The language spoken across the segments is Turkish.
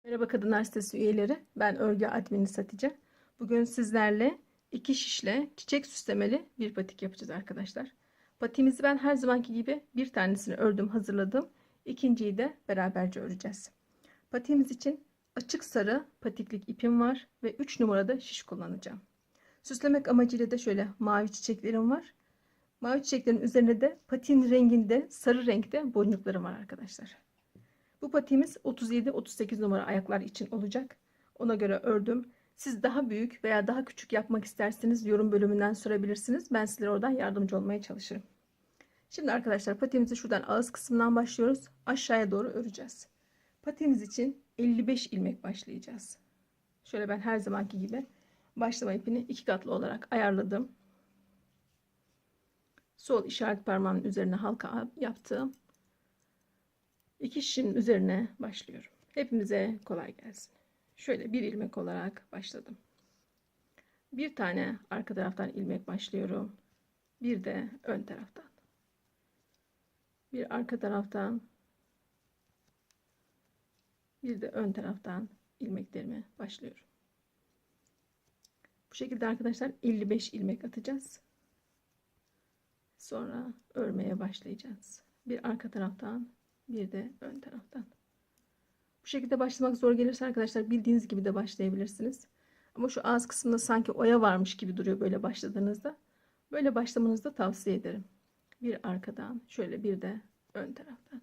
Merhaba Kadınlar Sitesi üyeleri. Ben örgü admini Hatice. Bugün sizlerle 2 şişle çiçek süslemeli bir patik yapacağız arkadaşlar. Patiğimizi ben her zamanki gibi bir tanesini ördüm, hazırladım. İkinciyi de beraberce öreceğiz. Patiğimiz için açık sarı patiklik ipim var ve 3 numarada şiş kullanacağım. Süslemek amacıyla da şöyle mavi çiçeklerim var. Mavi çiçeklerin üzerine de patiğin renginde sarı renkte boncuklarım var arkadaşlar. Bu patiğimiz 37-38 numara ayaklar için olacak. Ona göre ördüm. Siz daha büyük veya daha küçük yapmak isterseniz yorum bölümünden sorabilirsiniz. Ben sizlere oradan yardımcı olmaya çalışırım. Şimdi arkadaşlar patiğimizi şuradan ağız kısmından başlıyoruz. Aşağıya doğru öreceğiz. Patiğimiz için 55 ilmek başlayacağız. Şöyle ben her zamanki gibi başlama ipini 2 katlı olarak ayarladım. Sol işaret parmağımın üzerine halka yaptım. 2 şişin üzerine başlıyorum. Hepimize kolay gelsin. Şöyle bir ilmek olarak başladım. Bir tane arka taraftan ilmek başlıyorum. Bir de ön taraftan. Bir arka taraftan, bir de ön taraftan ilmeklerimi başlıyorum. Bu şekilde arkadaşlar 55 ilmek atacağız. Sonra örmeye başlayacağız. Bir arka taraftan, bir de ön taraftan. Bu şekilde başlamak zor gelirse arkadaşlar bildiğiniz gibi de başlayabilirsiniz. Ama şu ağız kısmında sanki oya varmış gibi duruyor böyle başladığınızda. Böyle başlamanızı da tavsiye ederim. Bir arkadan, şöyle bir de ön taraftan.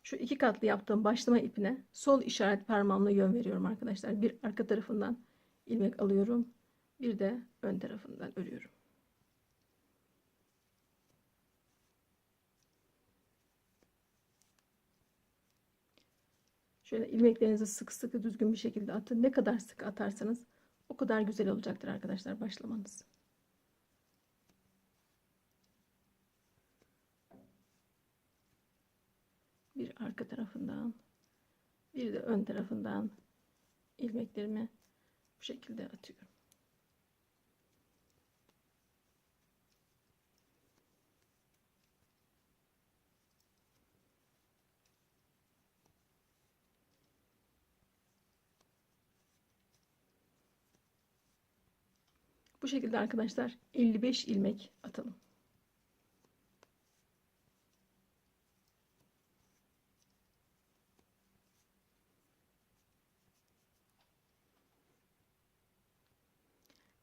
Şu 2 katlı yaptığım başlama ipine sol işaret parmağımla yön veriyorum arkadaşlar. Bir arka tarafından ilmek alıyorum. Bir de ön tarafından örüyorum. Şöyle ilmeklerinizi sık sıkı düzgün bir şekilde atın. Ne kadar sık atarsanız o kadar güzel olacaktır arkadaşlar başlamanız. Bir arka tarafından, bir de ön tarafından ilmeklerimi bu şekilde atıyorum. Bu şekilde arkadaşlar 55 ilmek atalım.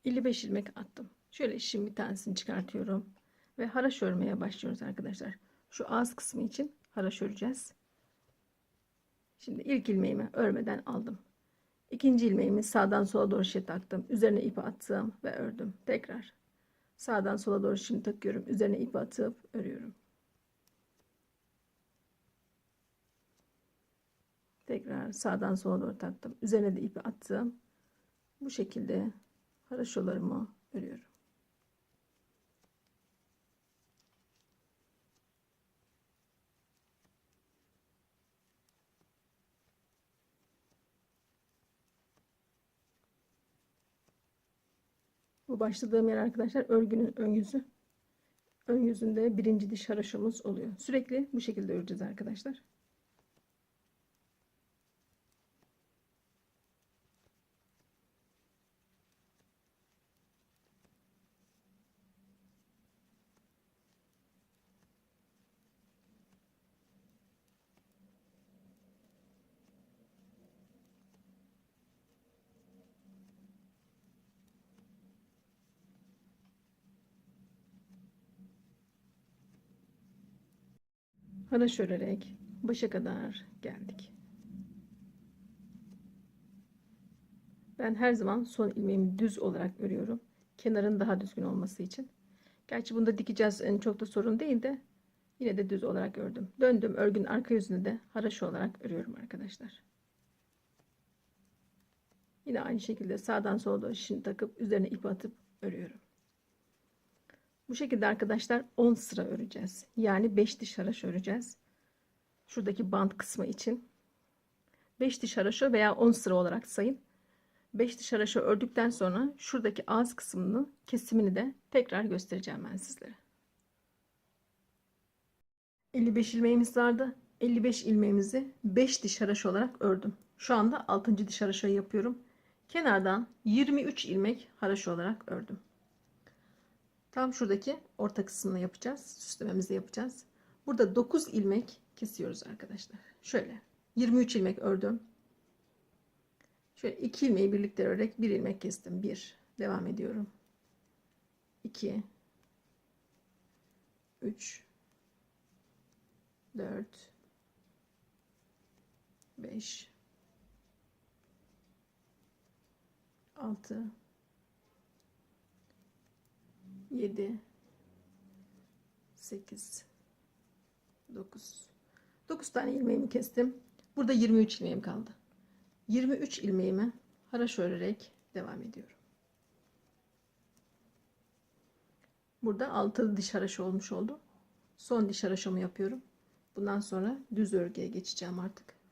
...55 ilmek attım. Şöyle şimdi bir tanesini çıkartıyorum. Ve haraş örmeye başlıyoruz arkadaşlar. Şu ağız kısmı için haraş öreceğiz. Şimdi ilk ilmeğimi örmeden aldım. İkinci ilmeğimi sağdan sola doğru şişe taktım. Üzerine ipi attım ve ördüm. Tekrar sağdan sola doğru şimdi takıyorum. Üzerine ipi atıp örüyorum. Tekrar sağdan sola doğru taktım. Üzerine de ipi attım. Bu şekilde haraşolarımı örüyorum. Bu başladığım yer arkadaşlar örgünün ön yüzü. Ön yüzünde birinci diş haraşomuz oluyor. Sürekli bu şekilde öreceğiz arkadaşlar. Haraş örerek başa kadar geldik. Ben her zaman son ilmeğimi düz olarak örüyorum. Kenarın daha düzgün olması için. Gerçi bunda dikeceğiz, yani çok da sorun değil de yine de düz olarak ördüm. Döndüm, örgünün arka yüzünü de haraş olarak örüyorum arkadaşlar. Yine aynı şekilde sağdan sola doğru şişini takıp üzerine ip atıp örüyorum. Bu şekilde arkadaşlar 10 sıra öreceğiz. Yani 5 diş haraş öreceğiz. Şuradaki bant kısmı için 5 diş haraşo veya 10 sıra olarak sayın. 5 diş haraşo ördükten sonra şuradaki ağız kısmının kesimini de tekrar göstereceğim ben sizlere. 55 ilmeğimiz vardı. 55 ilmeğimizi 5 diş haraşo olarak ördüm. Şu anda 6. diş haraşoyu yapıyorum. Kenardan 23 ilmek haraşo olarak ördüm. Tam şuradaki orta kısmını yapacağız. Süslememizi yapacağız. Burada 9 ilmek kesiyoruz arkadaşlar. Şöyle 23 ilmek ördüm. Şöyle 2 ilmeği birlikte örerek 1 ilmek kestim. 1. Devam ediyorum. 2 3 4 5 6 7 8 9 tane ilmeğimi kestim. Burada 23 ilmeğim kaldı. 23 ilmeğimi haraşo örerek devam ediyorum. Burada 6 diş haraşo olmuş oldu. Son diş haraşomu yapıyorum. Bundan sonra düz örgüye geçeceğim artık.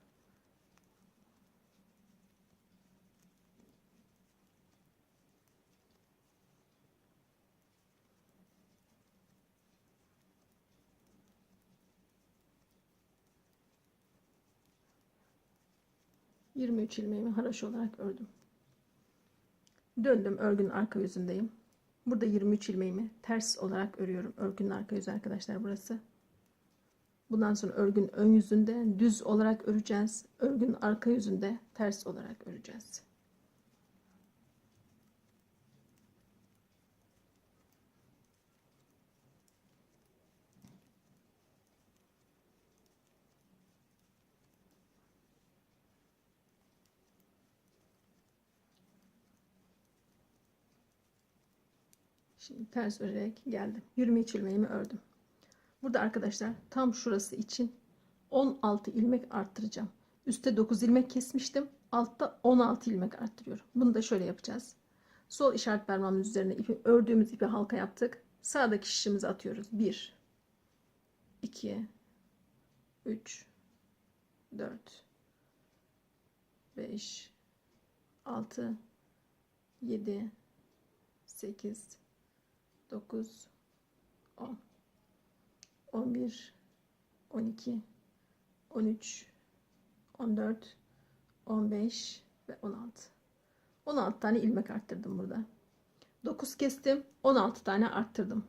...23 ilmeğimi haraşo olarak ördüm. Döndüm, örgünün arka yüzündeyim. Burada 23 ilmeğimi ters olarak örüyorum. Örgünün arka yüzü arkadaşlar burası. Bundan sonra örgünün ön yüzünde düz olarak öreceğiz. Örgünün arka yüzünde ters olarak öreceğiz. Şimdi ters örerek geldim. 23 ilmeğimi ördüm. Burada arkadaşlar tam şurası için 16 ilmek arttıracağım. Üste 9 ilmek kesmiştim. Altta 16 ilmek arttırıyorum. Bunu da şöyle yapacağız. Sol işaret parmağımın üzerine ördüğümüz ipi halka yaptık. Sağdaki şişimizi atıyoruz. 1 2 3 4 5 6 7 8 9 10 11 12 13 14 15 ve 16 tane ilmek arttırdım burada. 9 kestim, 16 tane arttırdım.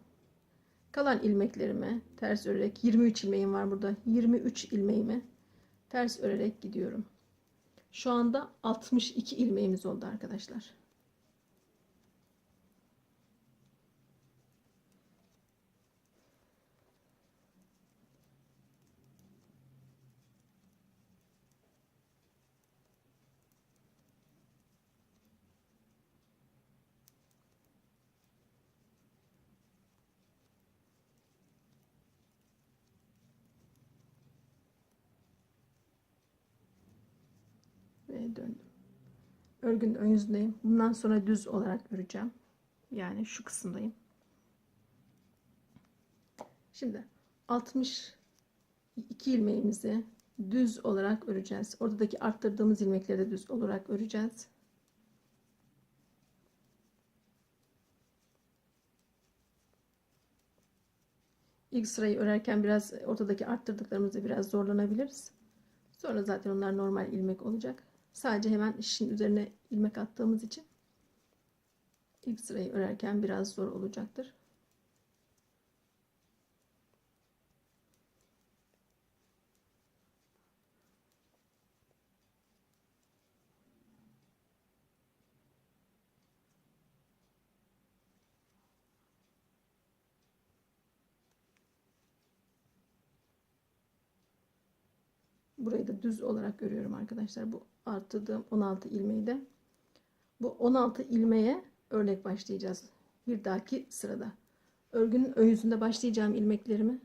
Kalan ilmeklerimi ters örerek 23 ilmeğim var burada. 23 ilmeğimi ters örerek gidiyorum. Şu anda 62 ilmeğimiz oldu arkadaşlar. Ve döndüm. Örgünün ön yüzündeyim. Bundan sonra düz olarak öreceğim. Yani şu kısımdayım. Şimdi 62 ilmeğimizi düz olarak öreceğiz. Oradaki arttırdığımız ilmekleri de düz olarak öreceğiz. İlk sırayı örerken biraz ortadaki arttırdıklarımızda biraz zorlanabiliriz. Sonra zaten onlar normal ilmek olacak. Sadece hemen işin üzerine ilmek attığımız için ilk sırayı örerken biraz zor olacaktır. Burayı da düz olarak örüyorum arkadaşlar. Bu arttırdığım 16 ilmeği de. Bu 16 ilmeğe örnek başlayacağız. Bir dahaki sırada. Örgünün ön yüzünde başlayacağım ilmeklerimi.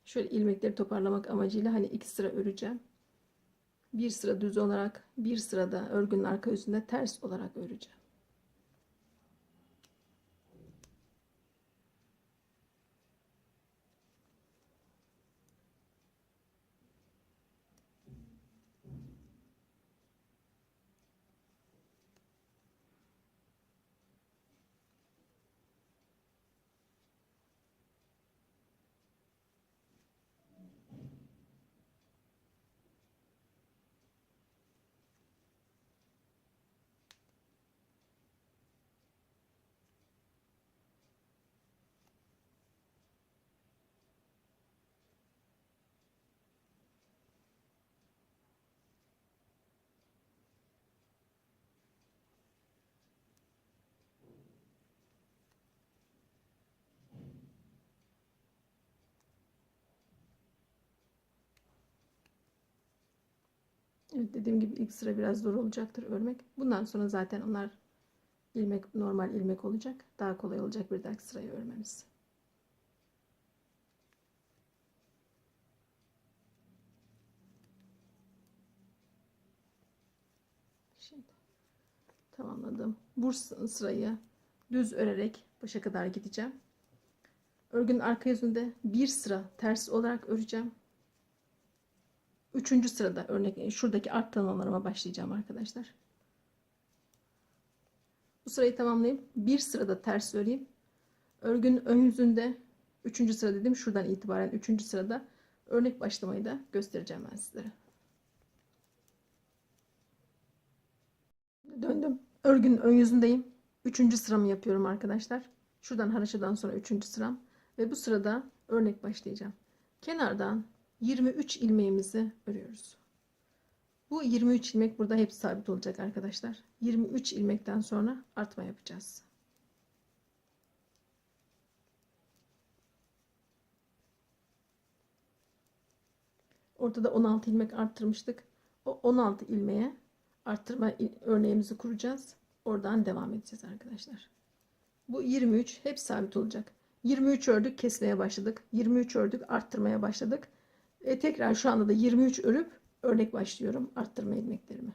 Şöyle ilmekleri toparlamak amacıyla hani 2 sıra öreceğim. Bir sıra düz olarak, bir sırada örgünün arka yüzünde ters olarak öreceğim. Evet, dediğim gibi ilk sıra biraz zor olacaktır örmek. Bundan sonra zaten onlar ilmek, normal ilmek olacak. Daha kolay olacak bir dahaki sırayı örmemiz. Şimdi tamamladım. Bu sırayı düz örerek başa kadar gideceğim. Örgünün arka yüzünde bir sıra ters olarak öreceğim. Üçüncü sırada örnek şuradaki arttırmalarıma başlayacağım arkadaşlar. Bu sırayı tamamlayayım. Bir sırada ters öreyim. Örgünün ön yüzünde üçüncü sıra dedim. Şuradan itibaren üçüncü sırada örnek başlamayı da göstereceğim ben sizlere. Döndüm. Örgünün ön yüzündeyim. Üçüncü sıramı yapıyorum arkadaşlar. Şuradan haroşadan sonra üçüncü sıram. Ve bu sırada örnek başlayacağım. Kenardan 23 ilmeğimizi örüyoruz. Bu 23 ilmek burada hep sabit olacak arkadaşlar. 23 ilmekten sonra artma yapacağız. Ortada 16 ilmek arttırmıştık. O 16 ilmeğe arttırma örneğimizi kuracağız. Oradan devam edeceğiz arkadaşlar. Bu 23 hep sabit olacak. 23 ördük, kesmeye başladık. 23 ördük, arttırmaya başladık. Tekrar şu anda da 23 örüp örnek başlıyorum arttırma ilmeklerimi.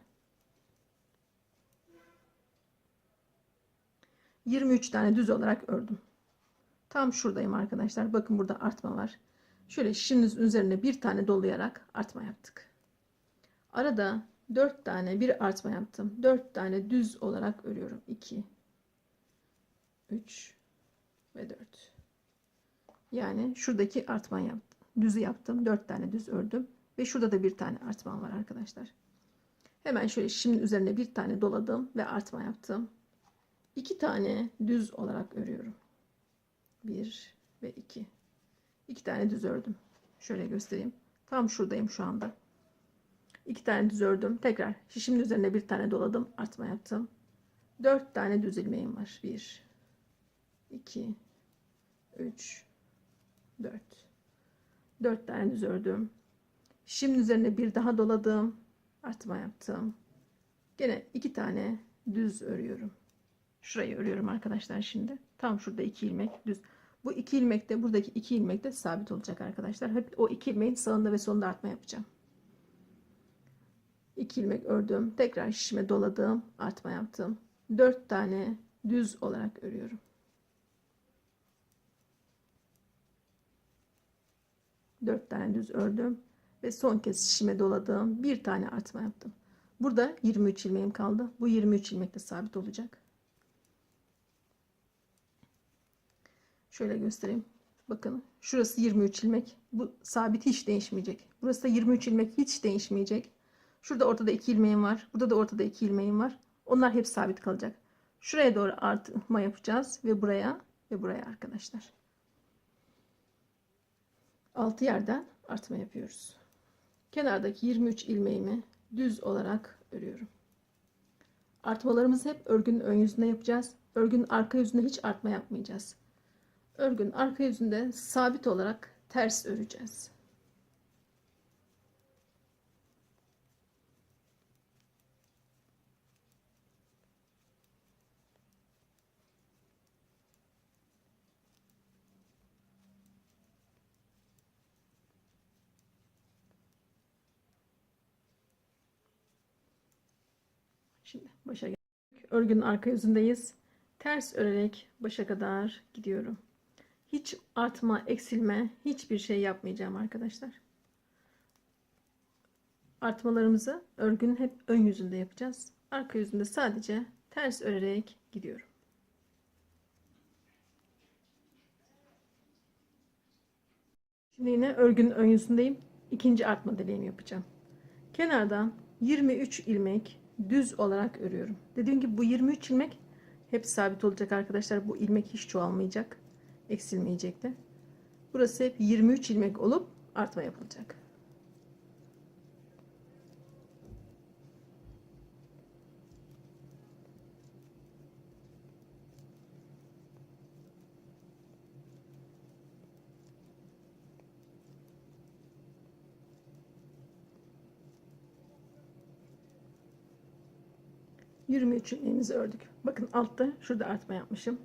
23 tane düz olarak ördüm. Tam şuradayım arkadaşlar. Bakın burada artma var. Şöyle şişimizin üzerine bir tane dolayarak artma yaptık. Arada 4 tane bir artma yaptım. 4 tane düz olarak örüyorum. 2, 3 ve 4. Yani şuradaki artma yaptım. Düzü yaptım. 4 tane düz ördüm. Ve şurada da bir tane artmam var arkadaşlar. Hemen şöyle şişimin üzerine bir tane doladım ve artma yaptım. 2 tane düz olarak örüyorum. 1 ve 2. 2 tane düz ördüm. Şöyle göstereyim. Tam şuradayım şu anda. 2 tane düz ördüm. Tekrar şişimin üzerine bir tane doladım. Artma yaptım. 4 tane düz ilmeğim var. 1, 2, 3, 4. 4 tane düz ördüm. Şişimin üzerine bir daha doladım. Artma yaptım. Gene 2 tane düz örüyorum. Şurayı örüyorum arkadaşlar şimdi. Tam şurada 2 ilmek düz. Bu 2 ilmek de buradaki 2 ilmek de sabit olacak arkadaşlar. Hep o 2 ilmeğin sağında ve solunda artma yapacağım. 2 ilmek ördüm. Tekrar şişime doladım. Artma yaptım. 4 tane düz olarak örüyorum. 4 tane düz ördüm. Ve son kez şişime doladım. Bir tane artma yaptım. Burada 23 ilmeğim kaldı. Bu 23 ilmek de sabit olacak. Şöyle göstereyim. Bakın şurası 23 ilmek. Bu sabit hiç değişmeyecek. Burası da 23 ilmek hiç değişmeyecek. Şurada ortada 2 ilmeğim var. Burada da ortada 2 ilmeğim var. Onlar hep sabit kalacak. Şuraya doğru artma yapacağız ve buraya arkadaşlar. 6 yerden artma yapıyoruz. Kenardaki 23 ilmeğimi düz olarak örüyorum. Artmalarımızı hep örgünün ön yüzünde yapacağız. Örgünün arka yüzünde hiç artma yapmayacağız. Örgünün arka yüzünde sabit olarak ters öreceğiz. Şimdi başa geldik. Örgünün arka yüzündeyiz. Ters örerek başa kadar gidiyorum. Hiç artma, eksilme, hiçbir şey yapmayacağım arkadaşlar. Artmalarımızı örgünün hep ön yüzünde yapacağız. Arka yüzünde sadece ters örerek gidiyorum. Şimdi yine örgünün ön yüzündeyim. İkinci artma deliğimi yapacağım. Kenardan 23 ilmek düz olarak örüyorum. Dediğim gibi bu 23 ilmek hep sabit olacak arkadaşlar. Bu ilmek hiç çoğalmayacak. Eksilmeyecek de. Burası hep 23 ilmek olup artma yapılacak. 23 ilmeğimizi ördük. Bakın altta şurada artma yapmışım.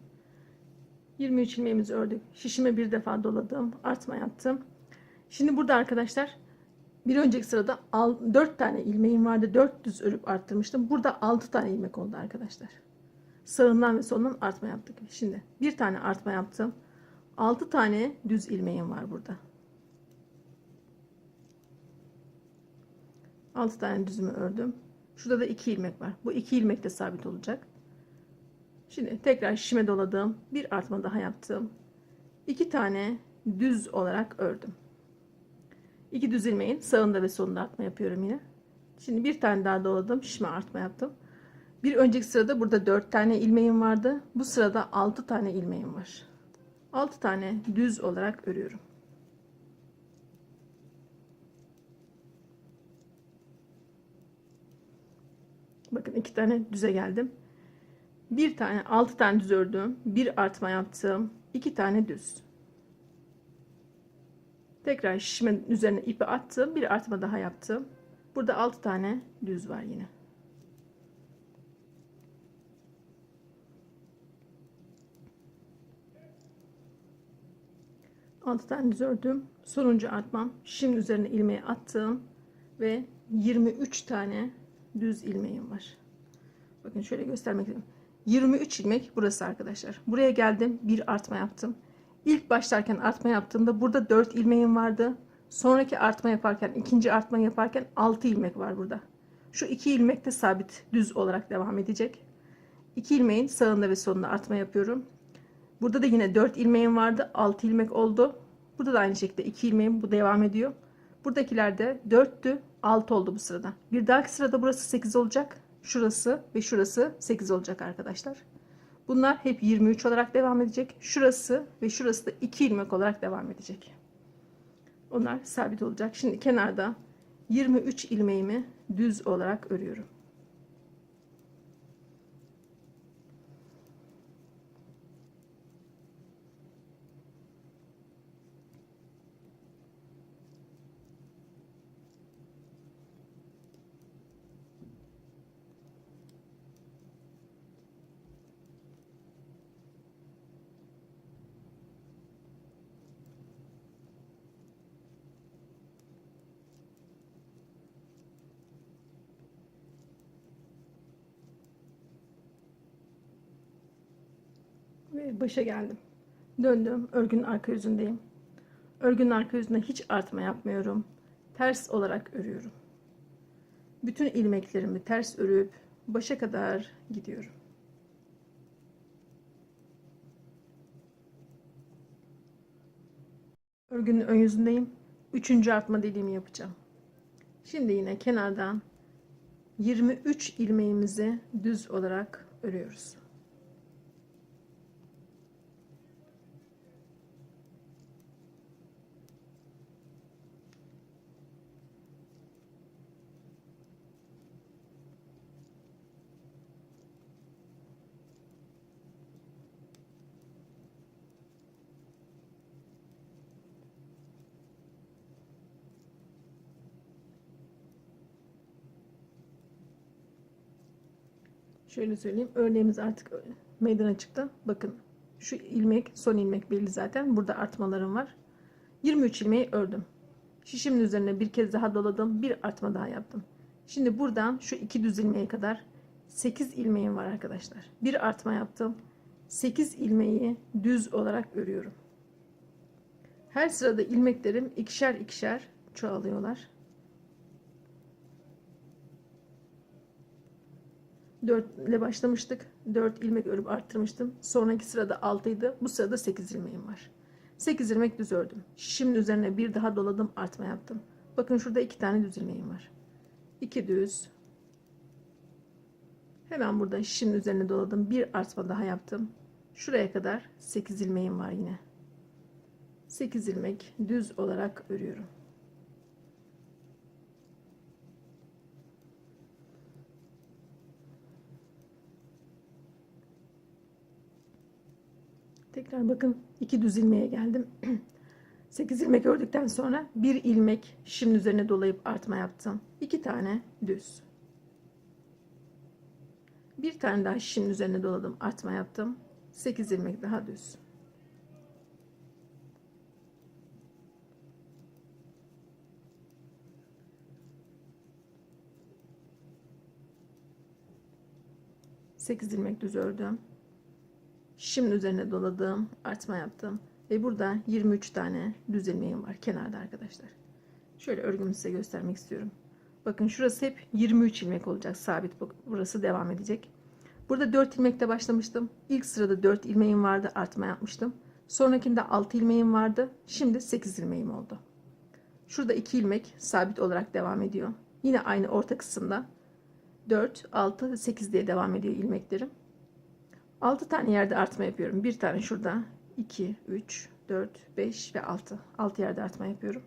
23 ilmeğimizi ördük. Şişime bir defa doladım. Artma yaptım. Şimdi burada arkadaşlar bir önceki sırada 4 tane ilmeğim vardı. 4 düz örüp arttırmıştım. Burada 6 tane ilmek oldu arkadaşlar. Sağından ve solundan artma yaptık. Şimdi bir tane artma yaptım. 6 tane düz ilmeğim var burada. 6 tane düzümü ördüm. Şurada da 2 ilmek var. Bu 2 ilmek de sabit olacak. Şimdi tekrar şişime doladım. Bir artma daha yaptım. 2 tane düz olarak ördüm. 2 düz ilmeğin sağında ve solunda artma yapıyorum yine. Şimdi bir tane daha doladım. Şişime artma yaptım. Bir önceki sırada burada 4 tane ilmeğim vardı. Bu sırada 6 tane ilmeğim var. 6 tane düz olarak örüyorum. Bakın 2 tane düze geldim. Bir tane 6 tane düz ördüm. Bir artma yaptım. 2 tane düz. Tekrar şişimin üzerine ipi attım. Bir artma daha yaptım. Burada 6 tane düz var yine. Altı tane düz ördüm. Sonuncu artmam. Şişimin üzerine ilmeği attım ve 23 tane düz ilmeğim var. Bakın şöyle göstermek istiyorum. 23 ilmek burası arkadaşlar. Buraya geldim, bir artma yaptım. İlk başlarken artma yaptığımda burada 4 ilmeğim vardı. Sonraki artma yaparken, ikinci artma yaparken 6 ilmek var burada. Şu 2 ilmek de sabit düz olarak devam edecek. 2 ilmeğin sağında ve solunda artma yapıyorum. Burada da yine 4 ilmeğim vardı. 6 ilmek oldu. Burada da aynı şekilde 2 ilmeğim bu devam ediyor. Buradakiler de 4'tü. 6 oldu bu sırada. Bir dahaki sırada burası 8 olacak. Şurası ve şurası 8 olacak arkadaşlar. Bunlar hep 23 olarak devam edecek. Şurası ve şurası da 2 ilmek olarak devam edecek. Onlar sabit olacak. Şimdi kenarda 23 ilmeğimi düz olarak örüyorum. Ve başa geldim. Döndüm. Örgünün arka yüzündeyim. Örgünün arka yüzünde hiç artma yapmıyorum. Ters olarak örüyorum. Bütün ilmeklerimi ters örüp başa kadar gidiyorum. Örgünün ön yüzündeyim. Üçüncü artma deliğimi yapacağım. Şimdi yine kenardan 23 ilmeğimizi düz olarak örüyoruz. Şöyle söyleyeyim. Örneğimiz artık meydana çıktı. Bakın şu ilmek son ilmek belli zaten. Burada artmalarım var. 23 ilmeği ördüm. Şişimin üzerine bir kez daha doladım. Bir artma daha yaptım. Şimdi buradan şu 2 düz ilmeğe kadar 8 ilmeğim var arkadaşlar. Bir artma yaptım. 8 ilmeği düz olarak örüyorum. Her sırada ilmeklerim ikişer ikişer çoğalıyorlar. 4 ile başlamıştık. 4 ilmek örüp arttırmıştım. Sonraki sırada 6 idi. Bu sırada 8 ilmeğim var. 8 ilmek düz ördüm. Şişimin üzerine bir daha doladım, artma yaptım. Bakın şurada 2 tane düz ilmeğim var. 2 düz. Hemen burada şişimin üzerine doladım. Bir artma daha yaptım. Şuraya kadar 8 ilmeğim var yine. 8 ilmek düz olarak örüyorum. Tekrar bakın 2 düz ilmeğe geldim. 8 ilmek ördükten sonra bir ilmek şişimin üzerine dolayıp artma yaptım. 2 tane düz. Bir tane daha şişin üzerine doladım, artma yaptım. 8 ilmek daha düz. Sekiz ilmek düz ördüm. Şişimin üzerine doladım, artma yaptım ve burada 23 tane düz ilmeğim var kenarda arkadaşlar. Şöyle örgümü size göstermek istiyorum. Bakın şurası hep 23 ilmek olacak, sabit. Burası devam edecek. Burada 4 ilmekte başlamıştım. İlk sırada 4 ilmeğim vardı, artma yapmıştım. Sonrakinde 6 ilmeğim vardı. Şimdi 8 ilmeğim oldu. Şurada 2 ilmek sabit olarak devam ediyor. Yine aynı orta kısımda 4, 6, 8 diye devam ediyor ilmeklerim. 6 tane yerde artma yapıyorum. Bir tane şurada, 2, 3, 4, 5 ve 6. 6 yerde artma yapıyorum.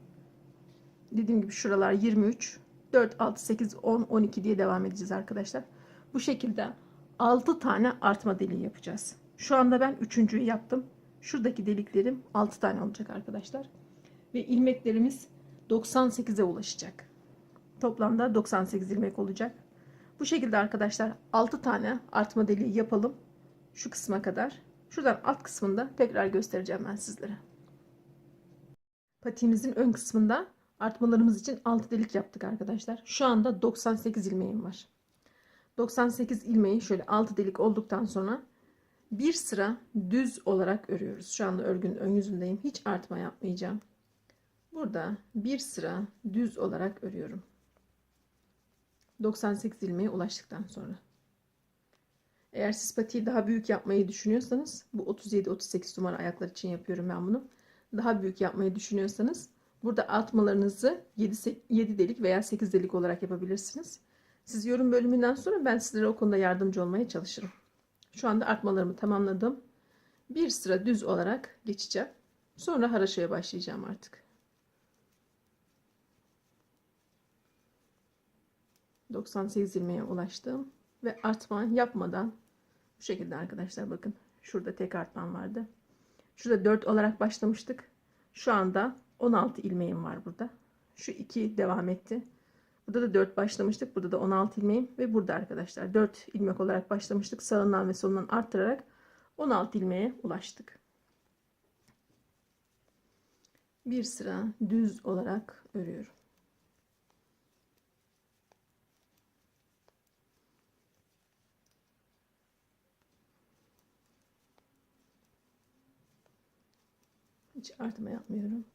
Dediğim gibi şuralar 23, 4, 6, 8, 10, 12 diye devam edeceğiz arkadaşlar. Bu şekilde 6 tane artma deliği yapacağız. Şu anda ben üçüncüyü yaptım. Şuradaki deliklerim 6 tane olacak arkadaşlar. Ve ilmeklerimiz 98'e ulaşacak. Toplamda 98 ilmek olacak. Bu şekilde arkadaşlar 6 tane artma deliği yapalım. Şu kısma kadar. Şuradan alt kısmında tekrar göstereceğim ben sizlere. Patiğimizin ön kısmında artmalarımız için 6 delik yaptık arkadaşlar. Şu anda 98 ilmeğim var. 98 ilmeği şöyle 6 delik olduktan sonra bir sıra düz olarak örüyoruz. Şu anda örgünün ön yüzündeyim. Hiç artma yapmayacağım. Burada bir sıra düz olarak örüyorum. 98 ilmeğe ulaştıktan sonra. Eğer siz patiği daha büyük yapmayı düşünüyorsanız, bu 37-38 numara ayaklar için yapıyorum ben bunu. Daha büyük yapmayı düşünüyorsanız burada artmalarınızı 7 delik veya 8 delik olarak yapabilirsiniz. Siz yorum bölümünden sonra ben sizlere o konuda yardımcı olmaya çalışırım. Şu anda artmalarımı tamamladım. Bir sıra düz olarak geçeceğim. Sonra haraşoya başlayacağım artık. 98 ilmeğe ulaştım ve artma yapmadan bu şekilde arkadaşlar, bakın şurada tek artmam vardı. Şurada 4 olarak başlamıştık. Şu anda 16 ilmeğim var burada. Şu 2 devam etti. Burada da 4 başlamıştık. Burada da 16 ilmeğim ve burada arkadaşlar 4 ilmek olarak başlamıştık. Sağından ve solundan arttırarak 16 ilmeğe ulaştık. Bir sıra düz olarak örüyorum. Hiç artma yapmıyorum.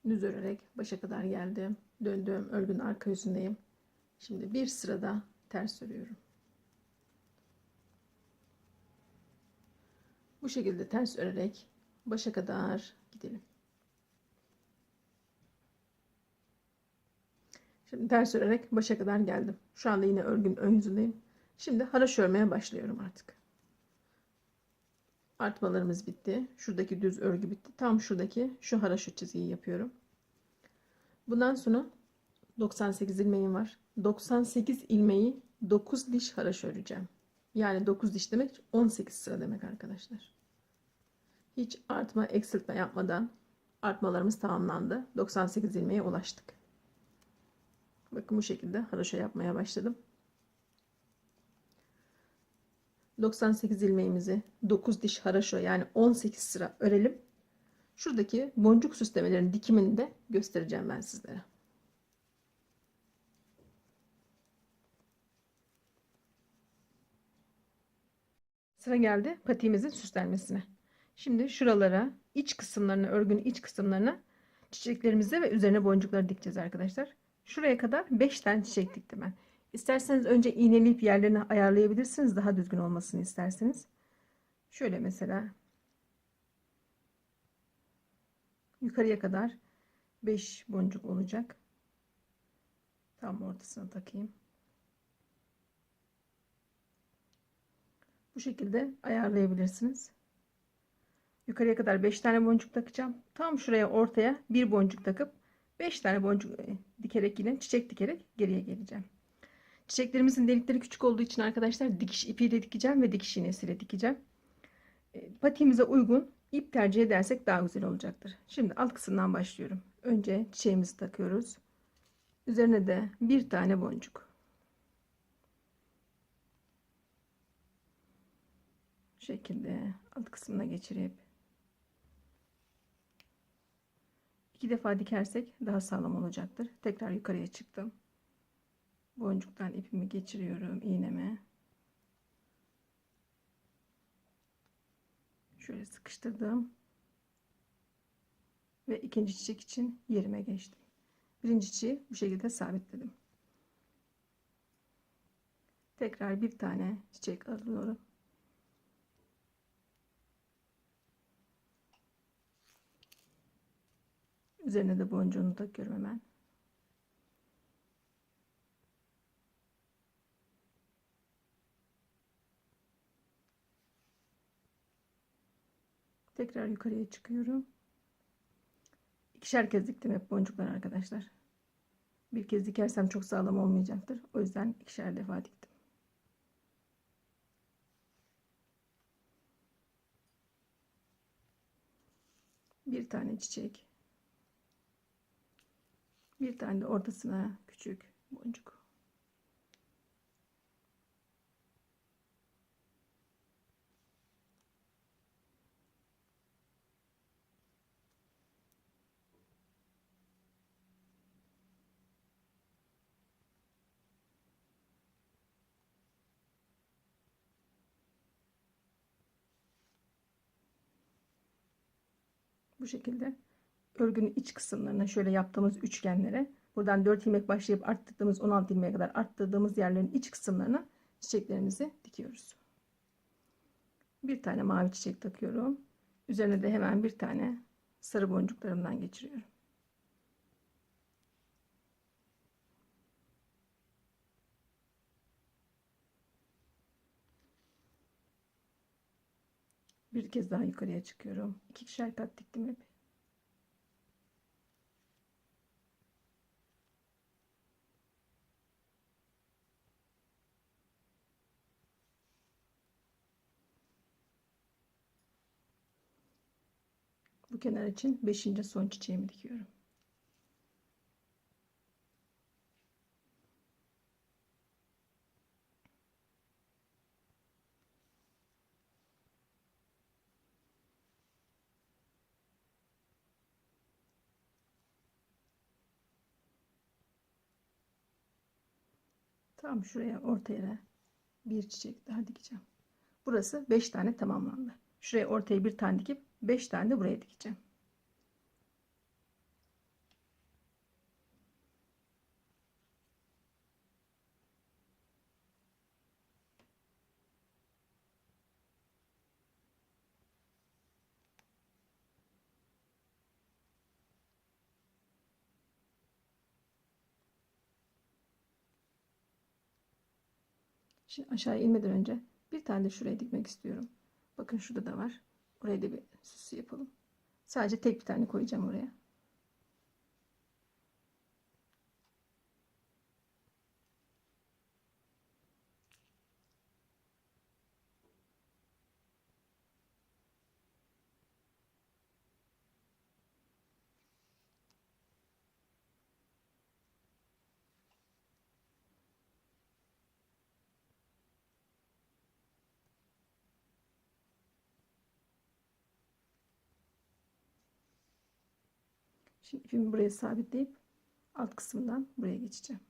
Düz örerek başa kadar geldim. Döndüm. Örgünün arka yüzündeyim. Şimdi bir sırada ters örüyorum. Bu şekilde ters örerek başa kadar gidelim. Şimdi ters örerek başa kadar geldim. Şu anda yine örgünün ön yüzündeyim. Şimdi haraşo örmeye başlıyorum artık. Artmalarımız bitti. Şuradaki düz örgü bitti. Tam şuradaki şu haraşo çizgiyi yapıyorum. Bundan sonra 98 ilmeğim var. 98 ilmeği 9 diş haraşo öreceğim. Yani 9 diş demek 18 sıra demek arkadaşlar. Hiç artma eksiltme yapmadan artmalarımız tamamlandı. 98 ilmeğe ulaştık. Bakın bu şekilde haraşo yapmaya başladım. 98 ilmeğimizi 9 diş haraşo yani 18 sıra örelim. Şuradaki boncuk süslemelerin dikimini de göstereceğim ben sizlere. Sıra geldi patiğimizin süslenmesine. Şimdi şuralara, iç kısımlarına, örgünün iç kısımlarına çiçeklerimizi ve üzerine boncukları dikeceğiz arkadaşlar. Şuraya kadar 5 tane çiçek diktim ben. İsterseniz önce iğneleyip yerlerini ayarlayabilirsiniz. Daha düzgün olmasını isterseniz. Şöyle mesela yukarıya kadar 5 boncuk olacak. Tam ortasına takayım. Bu şekilde ayarlayabilirsiniz. Yukarıya kadar 5 tane boncuk takacağım. Tam şuraya ortaya bir boncuk takıp 5 tane boncuk dikerek, yine çiçek dikerek geriye geleceğim. Çiçeklerimizin delikleri küçük olduğu için arkadaşlar dikiş ipiyle dikeceğim ve dikiş iğnesiyle dikeceğim. Patiğimize uygun ip tercih edersek daha güzel olacaktır. Şimdi alt kısımdan başlıyorum. Önce çiçeğimizi takıyoruz. Üzerine de bir tane boncuk. Bu şekilde alt kısmına geçirip 2 defa dikersek daha sağlam olacaktır. Tekrar yukarıya çıktım. Boncuktan ipimi geçiriyorum iğneme. Şöyle sıkıştırdım. Ve ikinci çiçek için yerime geçtim. Birinci çiçeği bu şekilde sabitledim. Tekrar bir tane çiçek alıyorum. Üzerine de boncuğunu takıyorum hemen. Tekrar yukarıya çıkıyorum. İkişer kez diktim hep boncuklar arkadaşlar. Bir kez dikersem çok sağlam olmayacaktır. O yüzden ikişer defa diktim. Bir tane çiçek. Bir tane de ortasına küçük boncuk. Bu şekilde örgünün iç kısımlarına, şöyle yaptığımız üçgenlere, buradan 4 ilmek başlayıp arttırdığımız 16 ilmeğe kadar arttırdığımız yerlerin iç kısımlarına çiçeklerimizi dikiyoruz. Bir tane mavi çiçek takıyorum. Üzerine de hemen bir tane sarı boncuklarımdan geçiriyorum. Bir kez daha yukarıya çıkıyorum. İkişer kat diktim hep. Bu kenar için 5. son çiçeğimi dikiyorum. Tam şuraya ortaya bir çiçek daha dikeceğim. Burası 5 tane tamamlandı. Şuraya ortaya bir tane dikip 5 tane de buraya dikeceğim. Şimdi aşağı inmeden önce bir tane de şuraya dikmek istiyorum. Bakın şurada da var. Oraya da bir süs yapalım. Sadece tek bir tane koyacağım oraya. Şimdi ipimi buraya sabitleyip alt kısımdan buraya geçeceğim.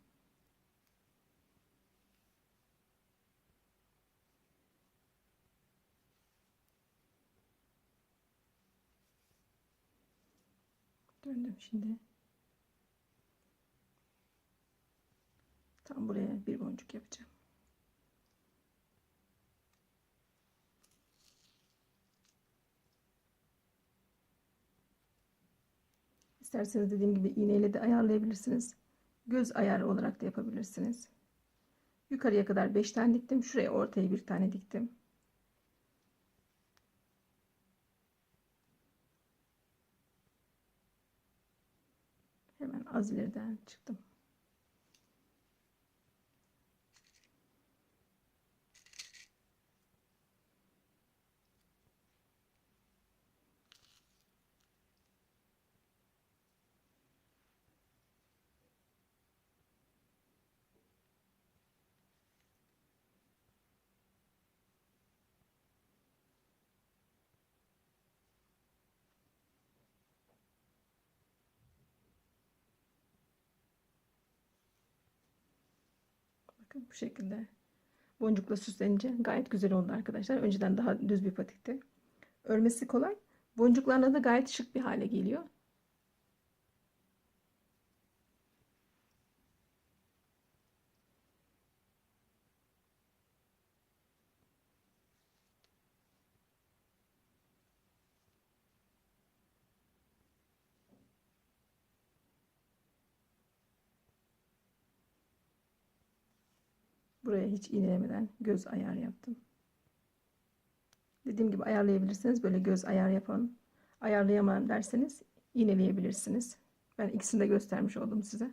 yapacağım şimdi. Tam buraya bir boncuk yapacağım. İsterseniz dediğim gibi iğneyle de ayarlayabilirsiniz. Göz ayarı olarak da yapabilirsiniz. Yukarıya kadar 5 tane diktim. Şuraya ortaya bir tane diktim. Hemen az ileriden çıktım. Bakın bu şekilde boncukla süslenince gayet güzel oldu arkadaşlar. Önceden daha düz bir patikti. Örmesi kolay. Boncuklarla da gayet şık bir hale geliyor. Buraya hiç iğnelemeden göz ayarı yaptım. Dediğim gibi ayarlayabilirsiniz. Böyle göz ayar yapın. Ayarlayamam derseniz iğneleyebilirsiniz. Ben ikisini de göstermiş oldum size.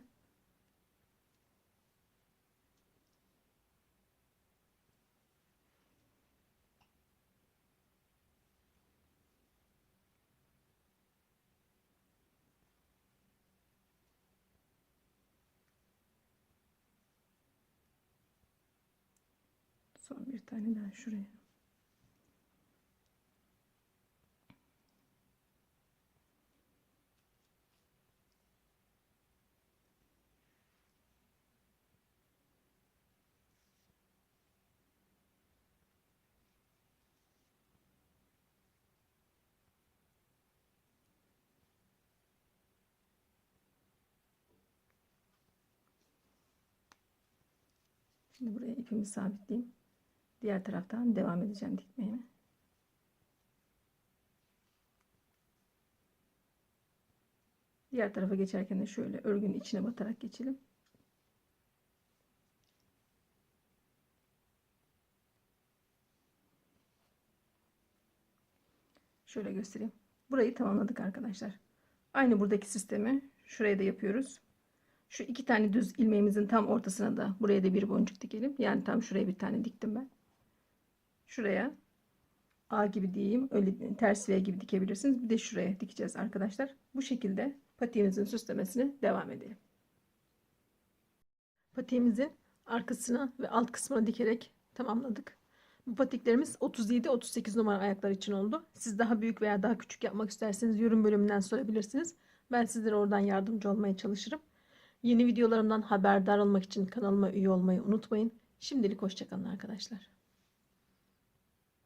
Son bir tane daha şuraya. Şimdi buraya ipimi sabitleyeyim. Diğer taraftan devam edeceğim dikmeye. Diğer tarafa geçerken de şöyle örgünün içine batarak geçelim. Şöyle göstereyim. Burayı tamamladık arkadaşlar. Aynı buradaki sistemi şuraya da yapıyoruz. Şu iki tane düz ilmeğimizin tam ortasına da buraya da bir boncuk dikelim. Yani tam şuraya bir tane diktim ben. Şuraya A gibi diyeyim. Öyle ters V gibi dikebilirsiniz. Bir de şuraya dikeceğiz arkadaşlar. Bu şekilde patiğimizin süslemesine devam edelim. Patiğimizin arkasına ve alt kısmına dikerek tamamladık. Bu patiklerimiz 37-38 numara ayaklar için oldu. Siz daha büyük veya daha küçük yapmak isterseniz yorum bölümünden sorabilirsiniz. Ben sizlere oradan yardımcı olmaya çalışırım. Yeni videolarımdan haberdar olmak için kanalıma üye olmayı unutmayın. Şimdilik hoşça kalın arkadaşlar.